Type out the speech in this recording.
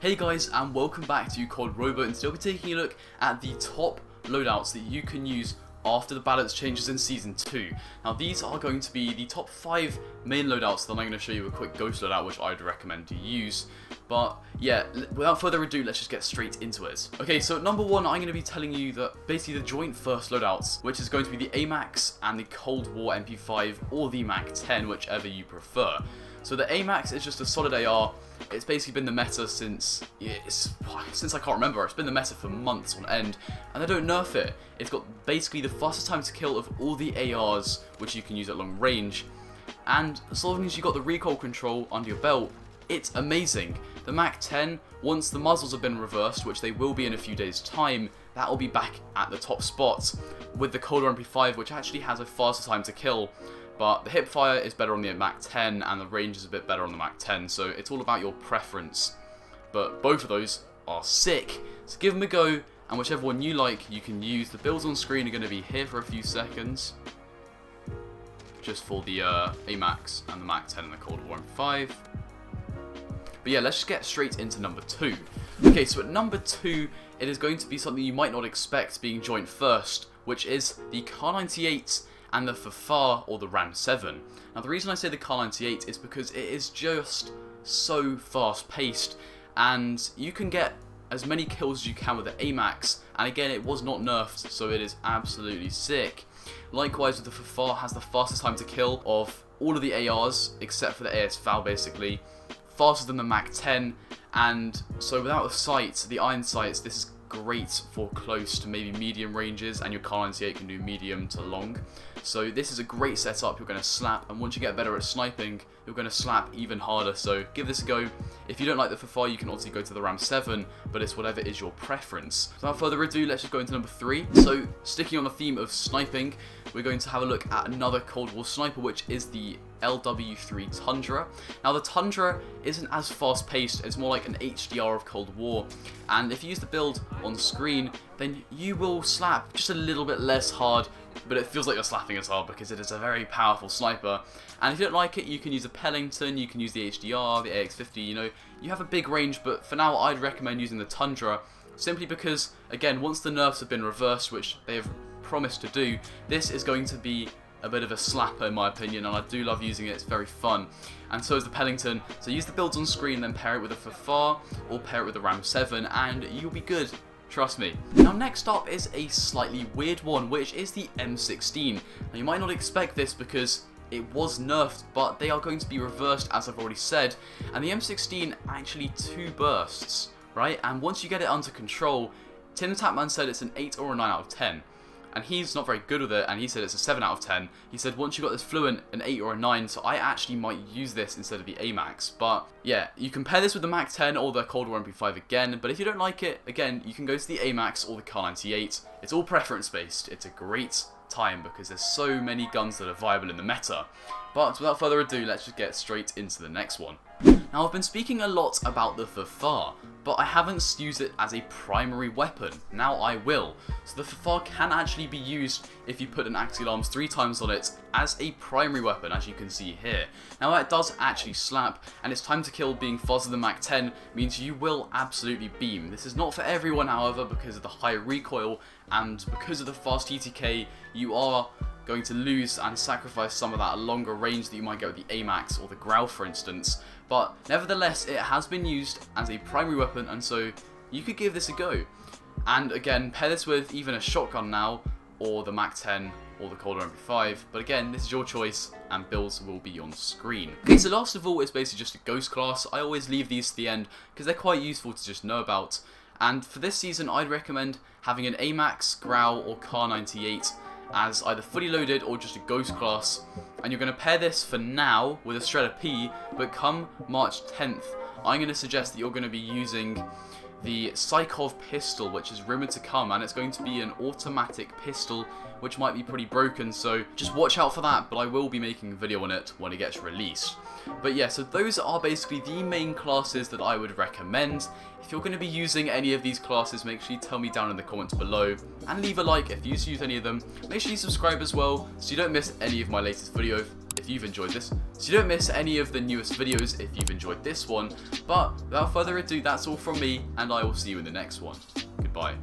Hey guys, and welcome back to COD Warzone, and today we'll be taking a look at the top loadouts that you can use after the balance changes in Season 2. Now these are going to be the top 5 main loadouts, then I'm going to show you a quick ghost loadout which I'd recommend to use. But yeah, without further ado, let's just get straight into it. Okay, so at number 1 I'm going to be telling you that basically the joint first loadouts, which is going to be the AMAX and the Cold War MP5 or the MAC-10, whichever you prefer. So the AMAX is just a solid AR. It's basically been the meta since I can't remember. It's been the meta for months on end, and they don't nerf it. It's got basically the fastest time to kill of all the ARs, which you can use at long range. And as long as you got the recoil control under your belt, it's amazing. The MAC-10, once the muzzles have been reversed, which they will be in a few days' time, that will be back at the top spot with the Cold War MP5, which actually has a faster time to kill. But the hip fire is better on the MAC-10 and the range is a bit better on the MAC-10, so it's all about your preference. But both of those are sick, so give them a go, and whichever one you like you can use. The builds on screen are going to be here for a few seconds, just for the AMAX and the MAC-10 and the Cold War MP5. But yeah, let's just get straight into number 2. Okay, so at number 2, it is going to be something you might not expect being joint first, which is the Kar98 and the fara or the Ram 7. Now the reason I say the Kar98 is because it is just so fast paced, and you can get as many kills as you can with the AMAX, and again it was not nerfed, so it is absolutely sick. Likewise with the fara, has the fastest time to kill of all of the ARs except for the AS-FAL basically, faster than the MAC-10, and so without the sights, the iron sights, this is great for close to maybe medium ranges, and your Kar98 can do medium to long. So this is a great setup. You're going to slap, and once you get better at sniping, you're going to slap even harder. So give this a go. If you don't like the fara, you can obviously go to the Ram 7, but it's whatever is your preference. So without further ado, let's just go into number 3. So sticking on the theme of sniping, we're going to have a look at another Cold War sniper, which is the LW3 Tundra. Now the Tundra isn't as fast paced, it's more like an HDR of Cold War, and if you use the build on screen, then you will slap just a little bit less hard, but it feels like you're slapping as hard because it is a very powerful sniper. And if you don't like it, you can use a Pellington, you can use the HDR, the AX50, you know, you have a big range, but for now I'd recommend using the Tundra, simply because, again, once the nerfs have been reversed, which they have promised to do, this is going to be a bit of a slapper in my opinion, and I do love using it. It's very fun, and so is the Pellington. So use the builds on screen, then pair it with a fara or pair it with the Ram 7, and you'll be good. Trust me. Now next up is a slightly weird one, which is the M16. Now you might not expect this because it was nerfed, but they are going to be reversed, as I've already said. And the M16 actually 2 bursts, right? And once you get it under control, Tim the Tapman said it's an 8 or a 9 out of 10. And he's not very good with it, and he said it's a 7 out of 10. He said once you got this fluent, an 8 or a 9, so I actually might use this instead of the AMAX. But yeah, you can pair this with the MAC-10 or the Cold War MP5 again, but if you don't like it, again, you can go to the AMAX or the Kar98. It's all preference based. It's a great time because there's so many guns that are viable in the meta. But without further ado, let's just get straight into the next one. Now I've been speaking a lot about the fara, but I haven't used it as a primary weapon. Now I will. So the fara can actually be used if you put an axial arms 3 times on it as a primary weapon, as you can see here. Now that does actually slap, and its time to kill being faster than MAC-10 means you will absolutely beam. This is not for everyone, however, because of the high recoil and because of the fast TTK, you are going to lose and sacrifice some of that longer range that you might get with the AMAX or the Grau, for instance. But nevertheless, it has been used as a primary weapon, and so you could give this a go. And again, pair this with even a shotgun now, or the MAC-10, or the Cold War MP5. But again, this is your choice, and builds will be on screen. Okay, so last of all, it's basically just a ghost class. I always leave these to the end because they're quite useful to just know about. And for this season, I'd recommend having an AMAX, Grau, or Kar98 as either fully loaded or just a ghost class, and you're going to pair this for now with a Shredder P, but come March 10th, I'm going to suggest that you're going to be using the Psychov pistol, which is rumoured to come, and it's going to be an automatic pistol, which might be pretty broken, so just watch out for that, but I will be making a video on it when it gets released. But yeah, so those are basically the main classes that I would recommend. If you're going to be using any of these classes, make sure you tell me down in the comments below, and leave a like if you use any of them. Make sure you subscribe as well, so you don't miss any of my latest videos. if you've enjoyed this, so you don't miss any of the newest videos if you've enjoyed this one. But without further ado, that's all from me, and I will see you in the next one. Goodbye.